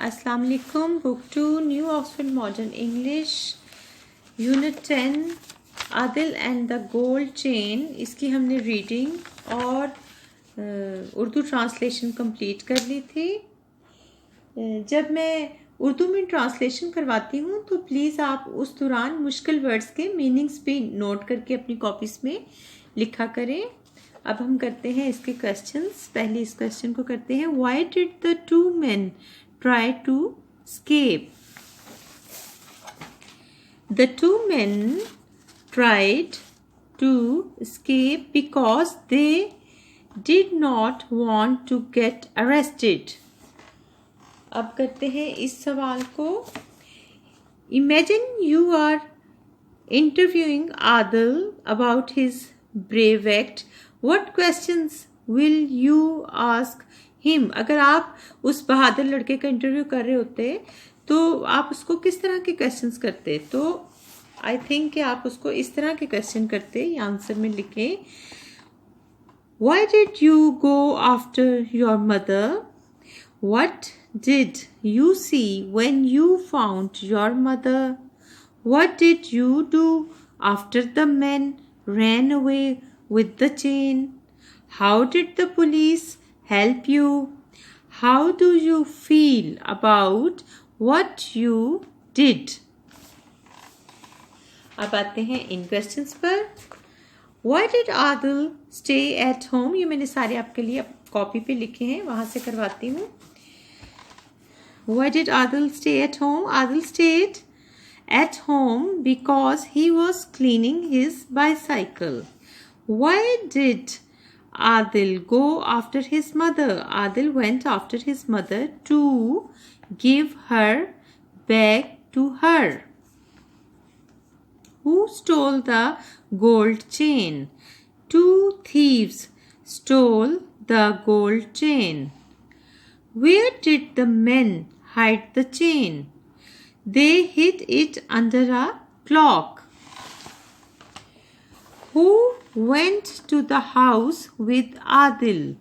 अस्सलाम वालेकुम। Book 2 new Oxford modern English unit 10 Adil and the gold chain, इसकी हमने रीडिंग और उर्दू ट्रांसलेशन कंप्लीट कर ली थी। जब मैं उर्दू में ट्रांसलेशन करवाती हूँ तो प्लीज़ आप उस दौरान मुश्किल वर्ड्स के मीनिंग्स भी नोट करके अपनी कॉपीज़ में लिखा करें। अब हम करते हैं इसके क्वेश्चंस। पहले इस क्वेश्चन को करते हैं। Why did the two main try to escape? The two men tried to escape because they did not want to get arrested. अब करते हैं इस सवाल को। Imagine you are interviewing Adil about his brave act. What questions will you ask him? अगर आप उस बहादुर लड़के का इंटरव्यू कर रहे होते तो आप उसको किस तरह के क्वेश्चंस करते? तो आई थिंक कि आप उसको इस तरह के क्वेश्चन करते। ये आंसर में लिखें। Why did you go after your mother? What did you see when you found your mother? What did you do after the men ran away with the chain? How did the police help you? How do you feel about what you did? अब आते हैं इन questions पर। Why did Adil stay at home? ये मैंने सारे आपके लिए कॉपी पे लिखे हैं, वहां से करवाती हूँ। Why did Adil stay at home? Adil stayed at home because he was cleaning his bicycle. Why did Adil go after his mother? Adil went after his mother to give her back to her. Who stole the gold chain? Two thieves stole the gold chain. Where did the men hide the chain? They hid it under a clock. Who went to the house with Adil?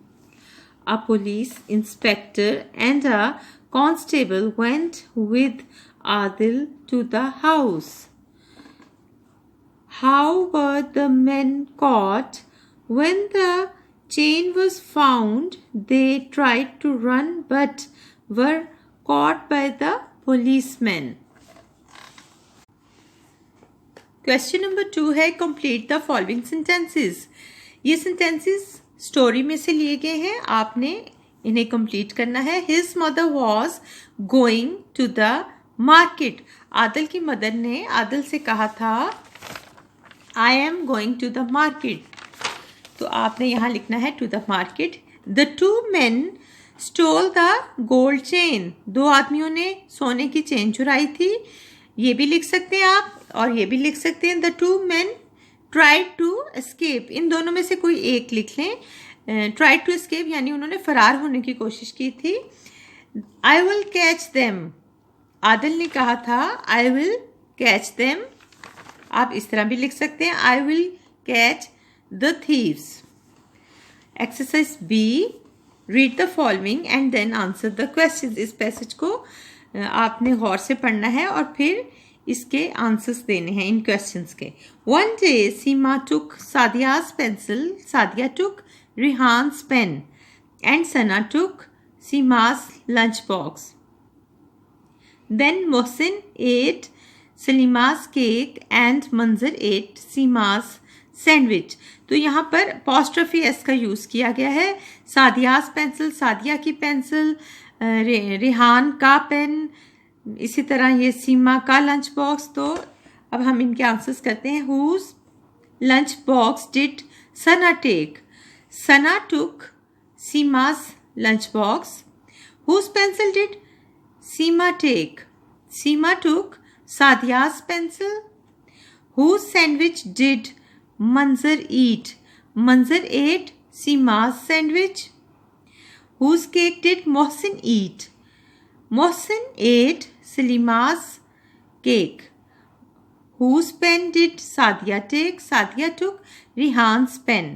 A police inspector and a constable went with Adil to the house. How were the men caught? When the chain was found, they tried to run but were caught by the policemen. Question number 2 है complete the following sentences. ये sentences story में से लिए गए हैं, आपने इन्हें complete करना है। His mother was going to the market. Adil की मदर ने आदिल से कहा था I am going to the market, तो आपने यहाँ लिखना है to the market. The two men stole the gold chain. दो आदमियों ने सोने की चेन चुराई थी। ये भी लिख सकते हैं आप और ये भी लिख सकते हैं। The two man tried to escape. इन दोनों में से कोई एक लिख लें। ट्राइड टू एस्केप यानी उन्होंने फरार होने की कोशिश की थी। आई विल कैच देम। आदिल ने कहा था आई विल कैच देम। आप इस तरह भी लिख सकते हैं I will catch the thieves. Exercise B, read the following and then answer the questions. इस पैसेज को आपने गौर से पढ़ना है और फिर इसके आंसर्स देने हैं इन क्वेश्चंस के। One day Seema took Sadia's pencil, Sadia took Rehan's pen and Sana took Seema's lunch box. Then Mohsin ate Salima's cake and Manzar ate Seema's sandwich. तो यहाँ पर apostrophe s का यूज किया गया है। सादिया's पेंसिल, सादिया की पेंसिल, रिहान का पेन, इसी तरह ये सीमा का लंच बॉक्स। तो अब हम इनके आंसर्स करते हैं। Whose lunch box did Sana take? Sana took Seema's lunch box. Whose pencil did Seema take? Seema took Sadia's pencil. Whose sandwich did Manzar eat? Manzar ate Seema's sandwich. Whose cake did Mohsin eat? Mohsin ate Salima's cake. Whose pen did Sadia take? Sadia took Rihan's pen.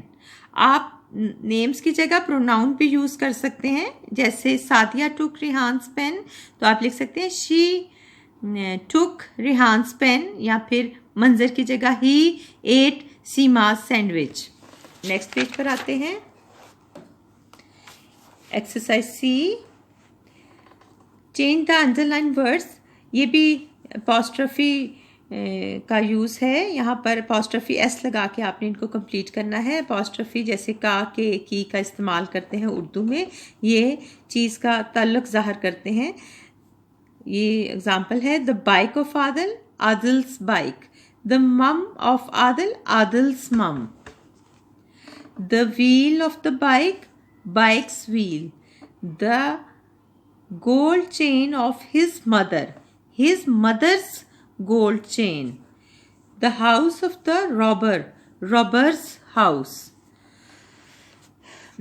आप names की जगह pronoun भी use कर सकते हैं, जैसे सादिया टुक रिहान्स pen, तो आप लिख सकते हैं शी टुक रिहान्स पेन, या फिर मंजर की जगह he ate Seema sandwich. Next page पर आते हैं। Exercise C, change the underline words. ये भी अपॉस्ट्रफी का यूज़ है। यहाँ पर अपॉस्ट्रफी एस लगा के आपने इनको कंप्लीट करना है। अपॉस्ट्रफी जैसे का, के, की का इस्तेमाल करते हैं उर्दू में, ये चीज़ का ताल्लुक ज़ाहिर करते हैं। ये एग्जाम्पल है, the bike of Adil, Adil's bike. The mum of Adil, Adil's mum. The wheel of the bike, bike's wheel. The gold chain of his mother, his mother's gold chain. The house of the robber, robber's house.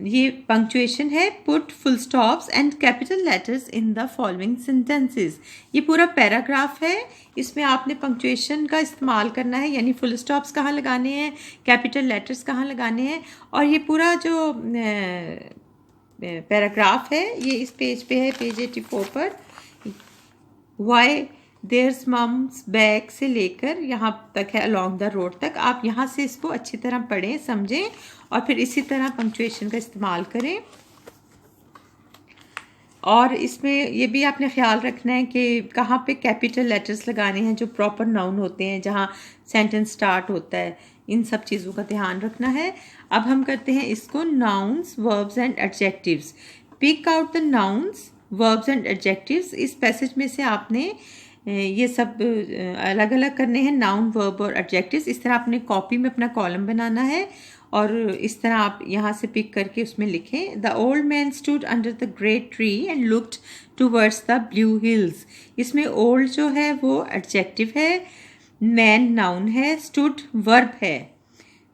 ये punctuation है। Put full stops and capital letters in the following sentences. ये पूरा paragraph है, इसमें आपने punctuation का इस्तेमाल करना है, यानी फुल स्टॉप्स कहाँ लगाने हैं, कैपिटल लेटर्स कहाँ लगाने हैं। और ये पूरा जो पैराग्राफ है ये इस पेज पे है, पेज 84 पर। वाई देयर्स मम्स बैग से लेकर यहाँ तक है, अलोंग द रोड तक। आप यहाँ से इसको अच्छी तरह पढ़ें, समझें और फिर इसी तरह पंक्चुएशन का इस्तेमाल करें। और इसमें ये भी आपने ख्याल रखना है कि कहाँ पे कैपिटल लेटर्स लगाने हैं जो प्रॉपर नाउन होते हैं, जहाँ सेंटेंस स्टार्ट होता है। इन सब चीज़ों का ध्यान रखना है। अब हम करते हैं इसको nouns, verbs and adjectives. Pick out the nouns, verbs and adjectives. इस पैसेज में से आपने ये सब अलग अलग करने हैं, नाउन, वर्ब और एडजेक्टिव्स। इस तरह आपने कॉपी में अपना कॉलम बनाना है और इस तरह आप यहाँ से पिक करके उसमें लिखें। The old man stood under the great tree and looked towards the blue hills. इसमें ओल्ड जो है वो एडजेक्टिव है, मैन नाउन है, स्टूड वर्ब है,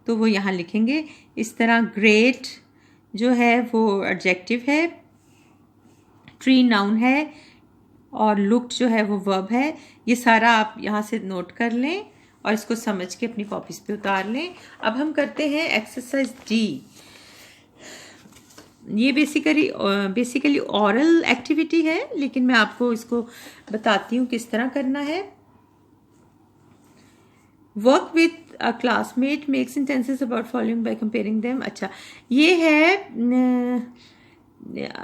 तो वो यहाँ लिखेंगे इस तरह। ग्रेट जो है वो एडजेक्टिव है, ट्री नाउन है और लुक्ड जो है वो वर्ब है। ये सारा आप यहाँ से नोट कर लें और इसको समझ के अपनी कॉपीज पे उतार लें। अब हम करते हैं एक्सरसाइज डी। ये बेसिकली ऑरल एक्टिविटी है, लेकिन मैं आपको इसको बताती हूँ किस तरह करना है। Work with a classmate, make sentences about following by comparing them. अच्छा, ये है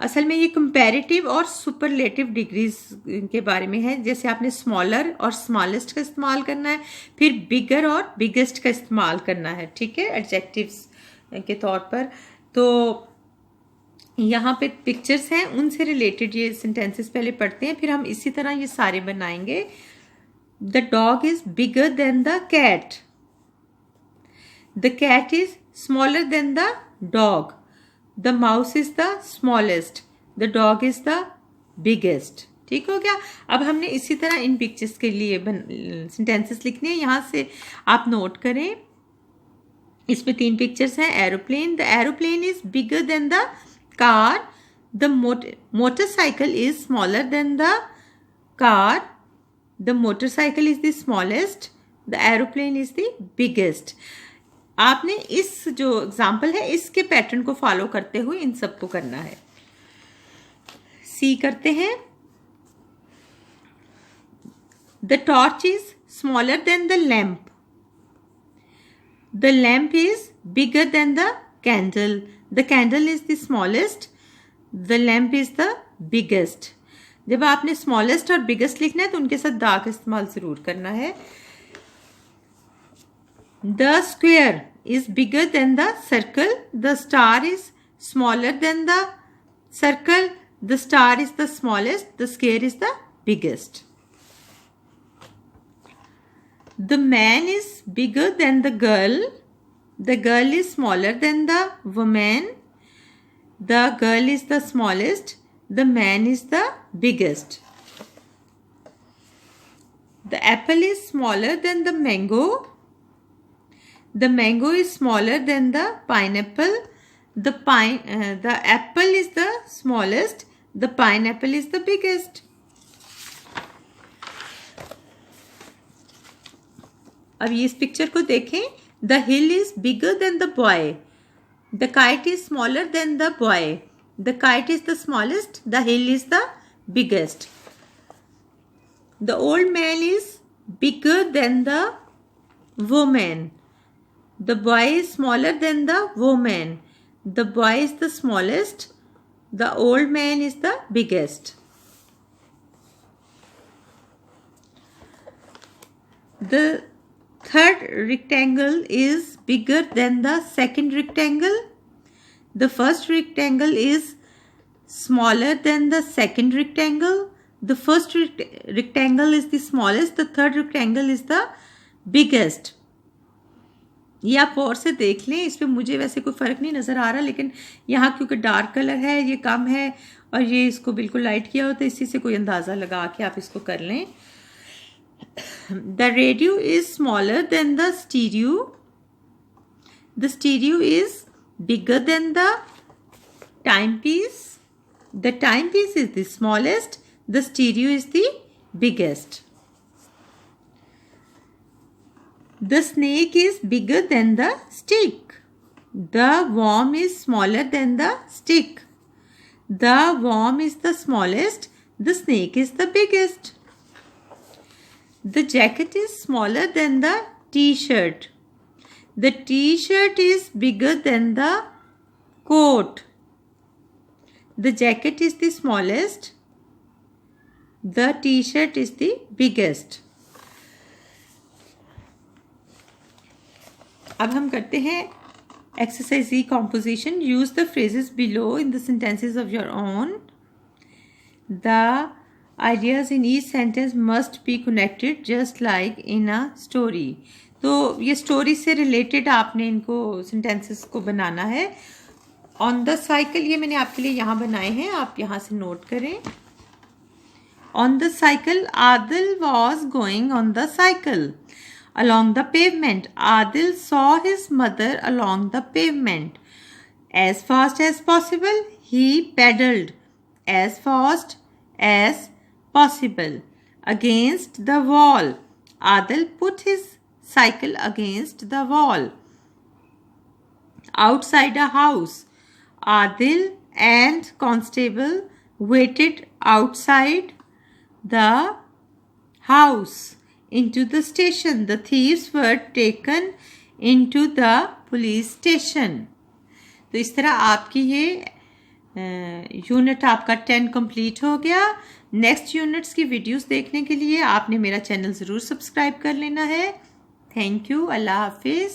असल में ये कंपैरेटिव और सुपरलेटिव डिग्रीज के बारे में है। जैसे आपने स्मॉलर और स्मॉलेस्ट का इस्तेमाल करना है, फिर बिगर और बिगेस्ट का इस्तेमाल करना है, ठीक है, एडजेक्टिव्स के तौर पर। तो यहाँ पे पिक्चर्स हैं, उनसे रिलेटेड ये सेंटेंसेस पहले पढ़ते हैं, फिर हम इसी तरह ये सारे बनाएंगे। The dog is bigger than the cat. The cat is smaller than the dog. The mouse is the smallest. The dog is the biggest. ठीक हो गया। अब हमने इसी तरह इन पिक्चर्स के लिए सेंटेंसेस लिखने हैं। यहाँ से आप नोट करें, इसमें 3 पिक्चर्स हैं। Aeroplane, the aeroplane is bigger than the car. The motorcycle is smaller than the car. The motorcycle is the smallest, the aeroplane is the biggest. आपने इस जो एग्जाम्पल है इसके पैटर्न को फॉलो करते हुए इन सबको करना है। सी करते हैं। The torch is smaller than the lamp. The lamp is bigger than the candle. The candle is the smallest. The lamp is the biggest. जब आपने स्मॉलेस्ट और बिगेस्ट लिखना है तो उनके साथ दा का इस्तेमाल जरूर करना है। The square is bigger than the circle. The star is smaller than the circle. The star is the smallest. The square is the biggest. The man is bigger than the girl. The girl is smaller than the women. The girl is the smallest. The man is the biggest. The apple is smaller than the mango. The mango is smaller than the pineapple. The apple is the smallest. The pineapple is the biggest. अब ये इस picture को देखें। The hill is bigger than the boy. The kite is smaller than the boy. The kite is the smallest. The hill is the biggest. The old man is bigger than the woman. The boy is smaller than the woman. The boy is the smallest. The old man is the biggest. The third rectangle is bigger than the second rectangle. The first rectangle is smaller than the second rectangle. The first rectangle is the smallest. The third rectangle is the biggest. ये आप और से देख लें, इस पे मुझे वैसे कोई फ़र्क नहीं नज़र आ रहा, लेकिन यहाँ क्योंकि डार्क कलर है, ये कम है और ये इसको बिल्कुल लाइट किया होता है, इसी से कोई अंदाज़ा लगा के आप इसको कर लें. The radio is smaller than the stereo. The stereo is bigger than the timepiece. The timepiece is the smallest. The stereo is the biggest. The snake is bigger than the stick. The worm is smaller than the stick. The worm is the smallest. The snake is the biggest. The jacket is smaller than the t-shirt. The t-shirt is bigger than the coat. The jacket is the smallest. The t-shirt is the biggest. अब हम करते हैं exercise E composition. Use the phrases below in the sentences of your own. The ideas in each sentence must be connected just like in a story. तो ये story से related आपने इनको sentences को बनाना है. ऑन द साइकिल, ये मैंने आपके लिए यहाँ बनाए हैं, आप यहाँ से नोट करें. On the cycle, Adil was going on the cycle. Along the pavement, Adil saw his mother along the pavement. As fast as possible, he pedaled as fast as possible. Against the wall, Adil put his cycle against the wall. Outside a house, Adil and constable waited outside the house. Into the station, the thieves were taken into the police station. तो इस तरह आपकी ये unit आपका 10 complete हो गया. Next units की videos देखने के लिए आपने मेरा चैनल ज़रूर सब्सक्राइब कर लेना है. Thank you. अल्लाह हाफिज़.